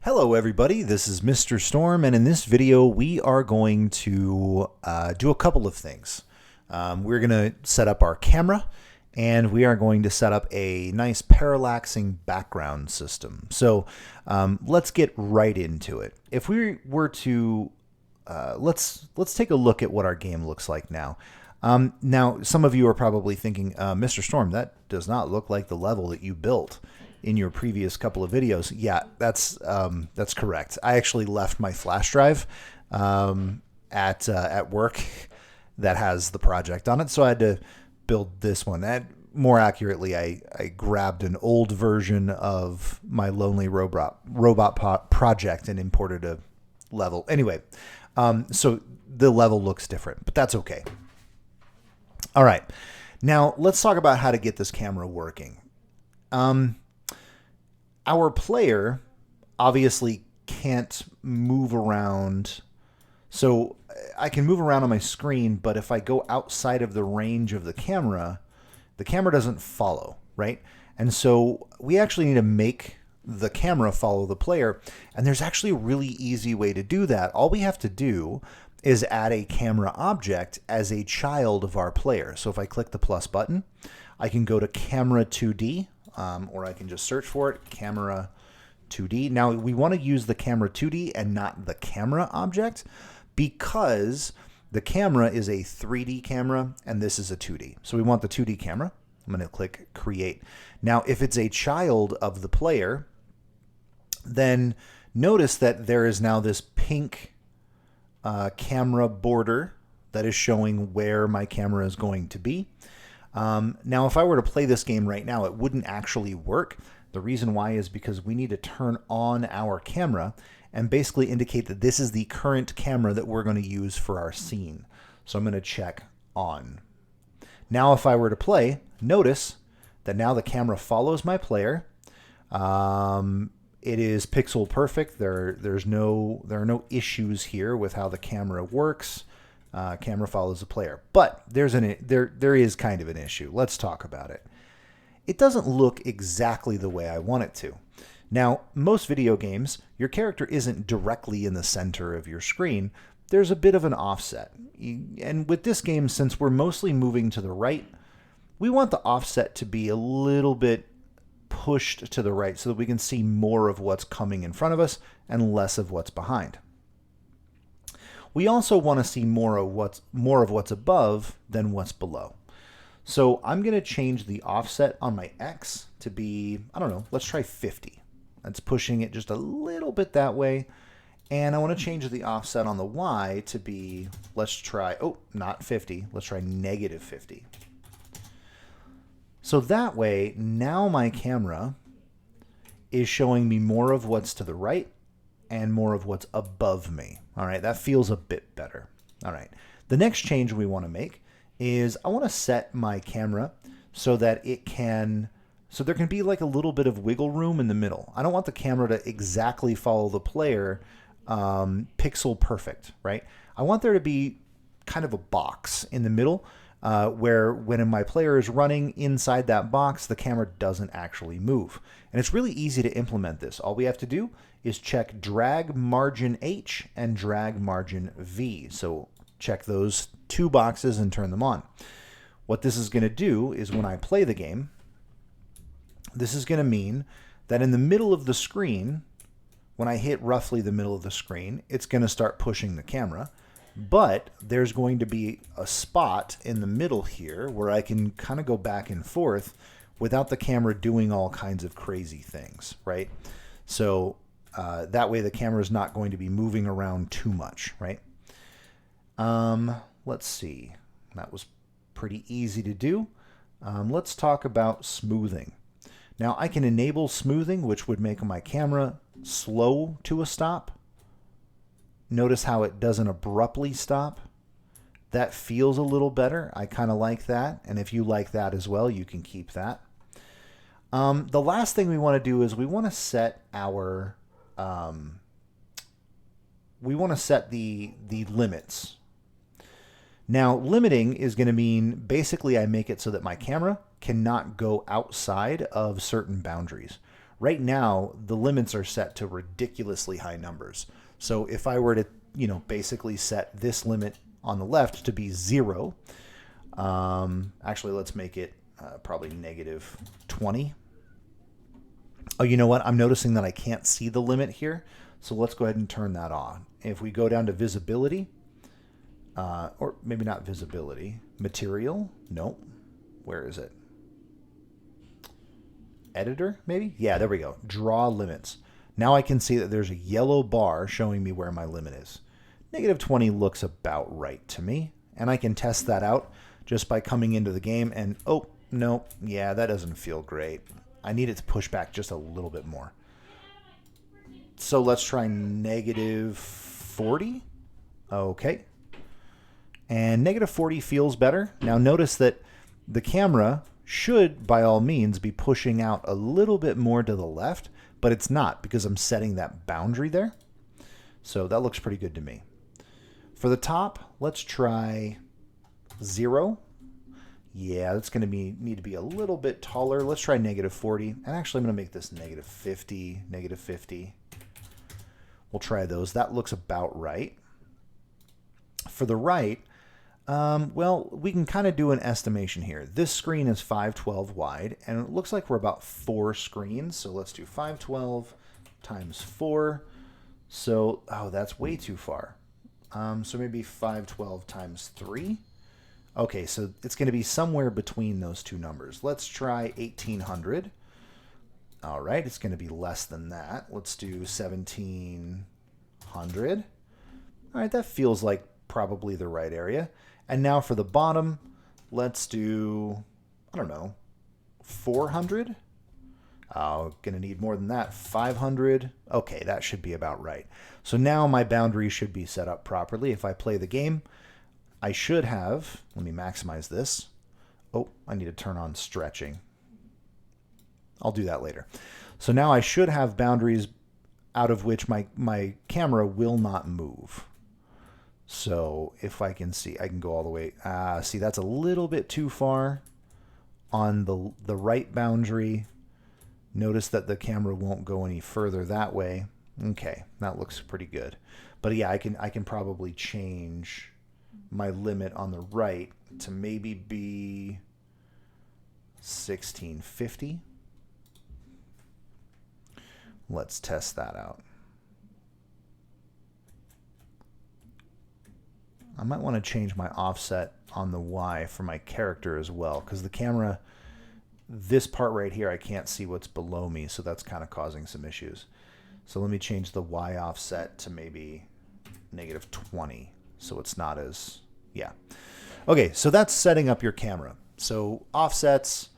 Hello everybody, this is Mr. Storm, and in this video we are going to do a couple of things. We're going to set up our camera, and we are going to set up a nice parallaxing background system. So let's get right into it. If we were to, let's take a look at what our game looks like now. Now, some of you are probably thinking, Mr. Storm, that does not look like the level that you built in your previous couple of videos. Yeah, that's correct. I actually left my flash drive at work that has the project on it, so I had to build this one. That more accurately, I grabbed an old version of my Lonely Robot project and imported a level. Anyway, so the level looks different, but that's okay. All right, now let's talk about how to get this camera working. Our player obviously can't move around. So I can move around on my screen, but if I go outside of the range of the camera doesn't follow, right? And so we actually need to make the camera follow the player. And there's actually a really easy way to do that. All we have to do is add a camera object as a child of our player. So if I click the plus button, I can go to camera 2D. Or I can just search for it, camera 2D. Now we want to use the camera 2D and not the camera object because the camera is a 3D camera and this is a 2D. So we want the 2D camera. I'm going to click create. Now if it's a child of the player, then notice that there is now this pink camera border that is showing where my camera is going to be. Now, if I were to play this game right now, it wouldn't actually work. The reason why is because we need to turn on our camera and basically indicate that this is the current camera that we're going to use for our scene. So I'm going to check on. Now, if I were to play, notice that now the camera follows my player. It is pixel perfect. There are no issues here with how the camera works. Camera follows the player, but there is kind of an issue. Let's talk about it. It doesn't look exactly the way I want it to. Now, most video games, your character isn't directly in the center of your screen. There's a bit of an offset. And with this game, since we're mostly moving to the right, we want the offset to be a little bit pushed to the right so that we can see more of what's coming in front of us and less of what's behind. We also want to see more of what's above than what's below. So I'm going to change the offset on my X to be, I don't know, let's try 50. That's pushing it just a little bit that way. And I want to change the offset on the Y to be, let's try, oh, not 50. Let's try negative 50. So that way, now my camera is showing me more of what's to the right and more of what's above me. All right, that feels a bit better. All right, the next change we want to make is I want to set my camera so that there can be like a little bit of wiggle room in the middle. I don't want the camera to exactly follow the player pixel perfect, right? I want there to be kind of a box in the middle where when my player is running inside that box, the camera doesn't actually move. And it's really easy to implement this. All we have to do is check drag margin H and drag margin V. So check those two boxes and turn them on. What this is going to do is when I play the game, this is going to mean that in the middle of the screen, when I hit roughly the middle of the screen, it's going to start pushing the camera. But there's going to be a spot in the middle here where I can kind of go back and forth without the camera doing all kinds of crazy things, right? So that way the camera is not going to be moving around too much, right? Let's see. That was pretty easy to do. Let's talk about smoothing. Now I can enable smoothing, which would make my camera slow to a stop. Notice how it doesn't abruptly stop. That feels a little better. I kind of like that. And if you like that as well, you can keep that. The last thing we want to do is we want to set our the limits. Now, limiting is going to mean basically I make it so that my camera cannot go outside of certain boundaries. Right now, the limits are set to ridiculously high numbers. So if I were to, basically set this limit on the left to be 0, actually let's make it probably negative 20. Oh, you know what? I'm noticing that I can't see the limit here. So let's go ahead and turn that on. If we go down to visibility, or maybe not visibility, material, nope. Where is it? Editor, maybe? Yeah, there we go. Draw limits. Now I can see that there's a yellow bar showing me where my limit is. Negative 20 looks about right to me. And I can test that out just by coming into the game and, oh, no, yeah, that doesn't feel great. I need it to push back just a little bit more. So let's try negative 40. Okay. And negative 40 feels better. Now notice that the camera should, by all means, be pushing out a little bit more to the left, but it's not because I'm setting that boundary there. So that looks pretty good to me. For the top, let's try 0. Yeah, that's going to need to be a little bit taller. Let's try negative 40. And actually, I'm going to make this negative 50, negative 50. We'll try those. That looks about right. For the right, well, we can kind of do an estimation here. This screen is 512 wide, and it looks like we're about 4 screens. So let's do 512 times 4. So, oh, that's way too far. So maybe 512 times 3. Okay, so it's going to be somewhere between those two numbers. Let's try 1800. All right, it's going to be less than that. Let's do 1700. All right, that feels like probably the right area. And now for the bottom, let's do, I don't know, 400. Oh, gonna need more than that. 500. Okay, that should be about right. So now my boundary should be set up properly. If I play the game, I should have, let me maximize this. Oh, I need to turn on stretching. I'll do that later. So now I should have boundaries out of which my camera will not move. So if I can see, I can go all the way. See, that's a little bit too far on the right boundary. Notice that the camera won't go any further that way. Okay, that looks pretty good. But yeah, I can probably change my limit on the right to maybe be 1650. Let's test that out. I might want to change my offset on the Y for my character as well, because the camera, this part right here, I can't see what's below me, so that's kind of causing some issues. So let me change the Y offset to maybe negative 20, so it's not as, yeah. Okay, so that's setting up your camera. So offsets,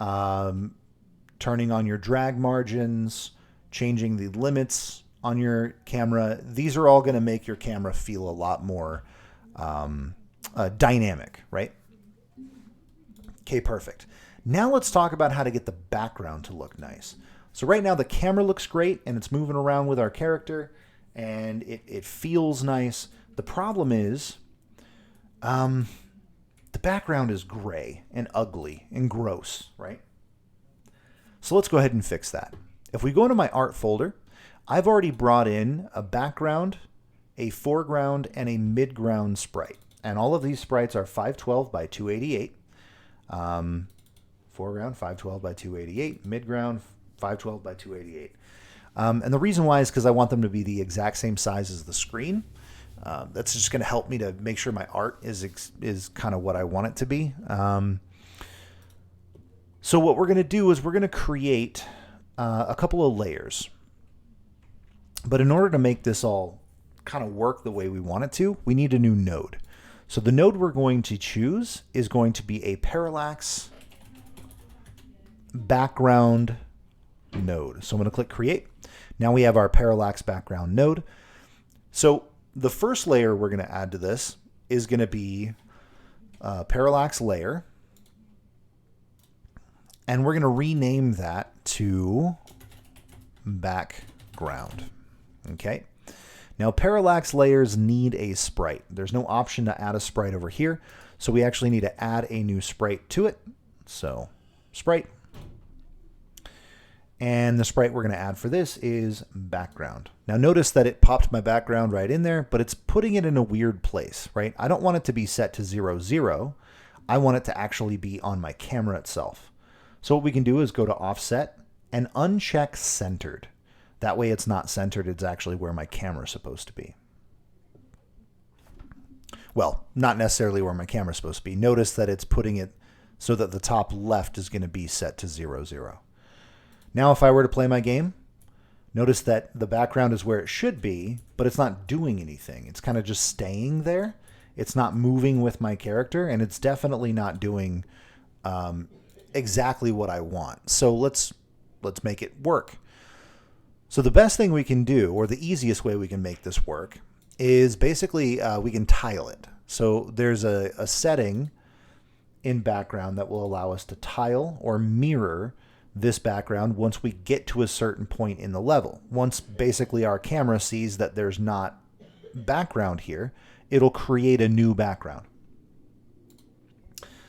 turning on your drag margins, changing the limits on your camera. These are all going to make your camera feel a lot more dynamic, right? Okay, perfect. Now let's talk about how to get the background to look nice. So right now the camera looks great and it's moving around with our character and it feels nice. The problem is the background is gray and ugly and gross, right? So let's go ahead and fix that. If we go into my art folder, I've already brought in a background, a foreground, and a midground sprite. And all of these sprites are 512 by 288. Foreground, 512 by 288. Midground, 512 by 288. And the reason why is because I want them to be the exact same size as the screen. That's just going to help me to make sure my art is kind of what I want it to be. So what we're going to do is we're going to create a couple of layers. But in order to make this all kind of work the way we want it to, we need a new node. So the node we're going to choose is going to be a Parallax background node. So I'm going to click create. Now we have our Parallax background node. So the first layer we're going to add to this is going to be a Parallax layer. And we're going to rename that to background. Okay. Now Parallax layers need a sprite. There's no option to add a sprite over here. So we actually need to add a new sprite to it. So sprite. And the sprite we're going to add for this is background. Now notice that it popped my background right in there, but it's putting it in a weird place, right? I don't want it to be set to 0, 0. I want it to actually be on my camera itself. So what we can do is go to offset and uncheck centered. That way it's not centered, it's actually where my camera is supposed to be. Well, not necessarily where my camera is supposed to be. Notice that it's putting it so that the top left is going to be set to 0, 0. Now if I were to play my game, notice that the background is where it should be, but it's not doing anything. It's kind of just staying there. It's not moving with my character, and it's definitely not doing exactly what I want. So let's make it work. So the best thing we can do, or the easiest way we can make this work, is basically we can tile it. So there's a setting in background that will allow us to tile or mirror this background once we get to a certain point in the level. Once basically our camera sees that there's not background here, it'll create a new background.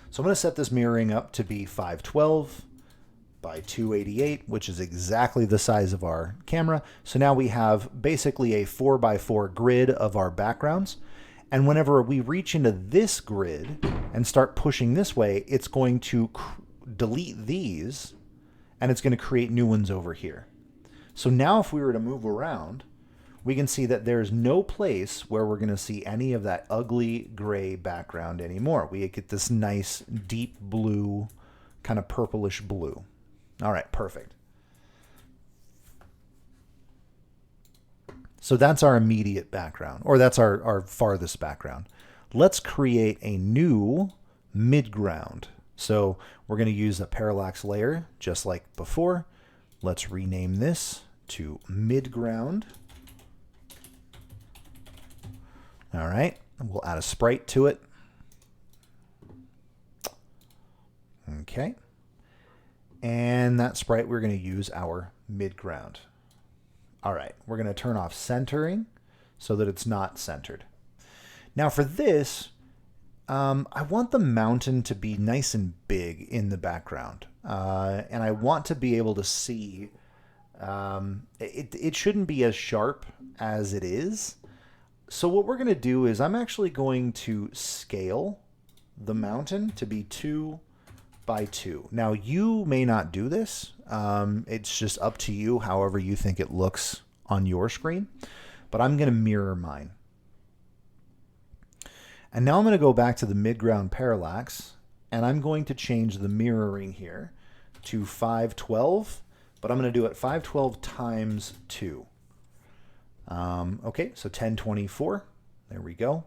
So I'm going to set this mirroring up to be 512 by 288, which is exactly the size of our camera. So now we have basically a 4x4 grid of our backgrounds. And whenever we reach into this grid and start pushing this way, it's going to delete these and it's going to create new ones over here. So now if we were to move around, we can see that there's no place where we're going to see any of that ugly gray background anymore. We get this nice deep blue, kind of purplish blue. All right, perfect. So that's our immediate background, or that's our farthest background. Let's create a new midground. So we're going to use a parallax layer just like before. Let's rename this to midground. All right, we'll add a sprite to it. Okay. And that sprite, we're going to use our midground. All right, we're going to turn off centering so that it's not centered. Now for this, I want the mountain to be nice and big in the background. And I want to be able to see, it shouldn't be as sharp as it is. So what we're going to do is I'm actually going to scale the mountain to be 2 by 2. Now you may not do this. It's just up to you, however you think it looks on your screen. But I'm going to mirror mine. And now I'm going to go back to the midground parallax, and I'm going to change the mirroring here to 512, but I'm going to do it 512 times 2. Okay, so 1024. There we go.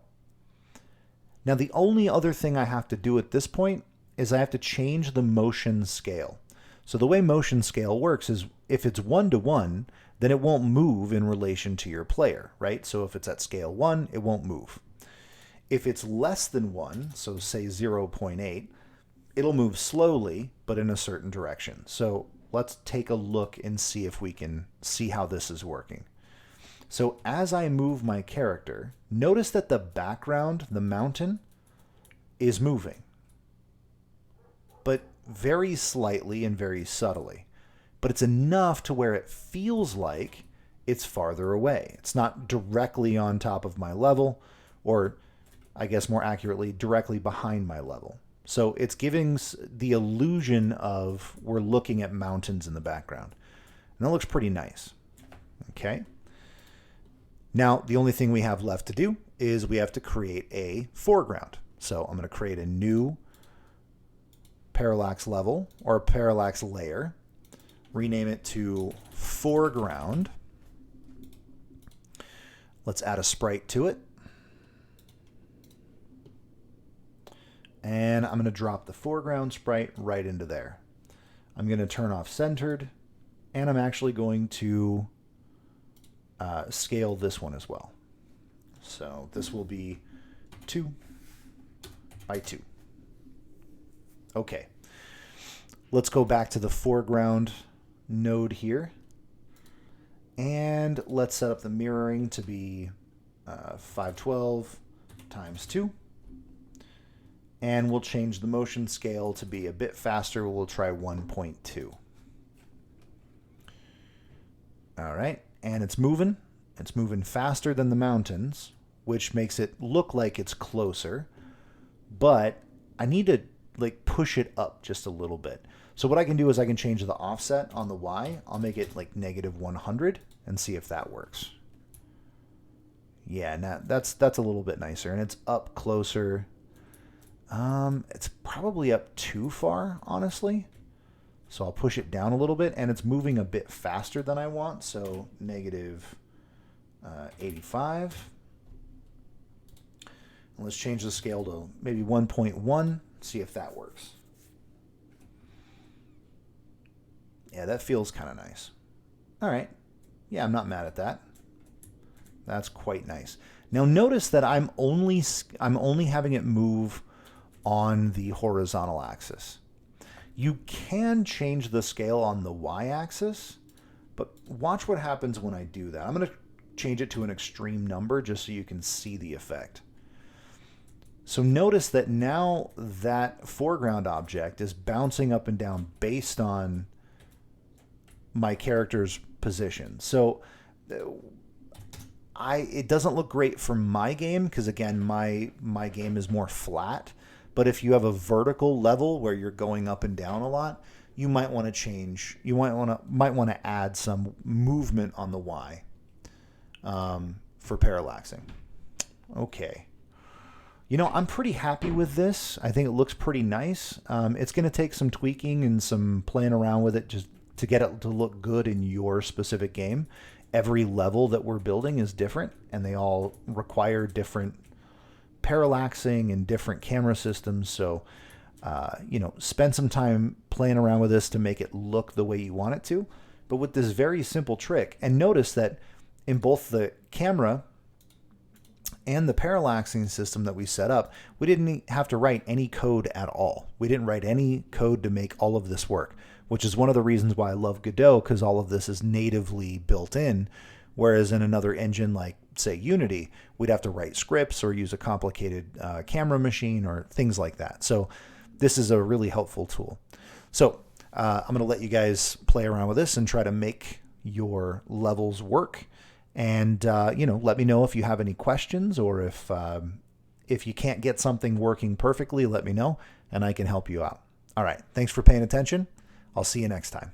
Now the only other thing I have to do at this point is I have to change the motion scale. So the way motion scale works is if it's 1-to-1, then it won't move in relation to your player, right? So if it's at scale 1, it won't move. If it's less than 1, so say 0.8, it'll move slowly, but in a certain direction. So let's take a look and see if we can see how this is working. So as I move my character, notice that the background, the mountain, is moving, but very slightly and very subtly. But it's enough to where it feels like it's farther away. It's not directly on top of my level, or I guess more accurately, directly behind my level. So it's giving the illusion of we're looking at mountains in the background. And that looks pretty nice. Okay. Now, the only thing we have left to do is we have to create a foreground. So I'm going to create a new parallax level or a parallax layer, rename it to foreground. Let's add a sprite to it. And I'm going to drop the foreground sprite right into there. I'm going to turn off centered, and I'm actually going to scale this one as well. So this will be 2 by 2. Okay. Let's go back to the foreground node here. And let's set up the mirroring to be 512 times 2. And we'll change the motion scale to be a bit faster. We'll try 1.2. All right, and it's moving. It's moving faster than the mountains, which makes it look like it's closer, but I need to like push it up just a little bit. So what I can do is I can change the offset on the Y. I'll make it like -100 and see if that works. Yeah, now that's a little bit nicer, and it's up closer. It's probably up too far, honestly. So I'll push it down a little bit, and it's moving a bit faster than I want. So -85. And let's change the scale to maybe 1.1. See if that works. Yeah, that feels kind of nice. All right. Yeah, I'm not mad at that. That's quite nice. Now notice that I'm only having it move on the horizontal axis. You can change the scale on the y-axis, but watch what happens when I do that. I'm going to change it to an extreme number just so you can see the effect. So notice that now that foreground object is bouncing up and down based on my character's position. So it doesn't look great for my game because, again, my game is more flat. But if you have a vertical level where you're going up and down a lot, you might want to change. You might want to add some movement on the Y for parallaxing. Okay. You know, I'm pretty happy with this. I think it looks pretty nice. It's going to take some tweaking and some playing around with it just to get it to look good in your specific game. Every level that we're building is different, and they all require different parallaxing and different camera systems. So, you know, spend some time playing around with this to make it look the way you want it to. But with this very simple trick, and notice that in both the camera and the parallaxing system that we set up, we didn't have to write any code at all. We didn't write any code to make all of this work, which is one of the reasons why I love Godot, because all of this is natively built in. Whereas in another engine like, say, Unity, we'd have to write scripts or use a complicated camera machine or things like that. So this is a really helpful tool. So I'm going to let you guys play around with this and try to make your levels work. And, you know, let me know if you have any questions, or if you can't get something working perfectly, let me know and I can help you out. All right. Thanks for paying attention. I'll see you next time.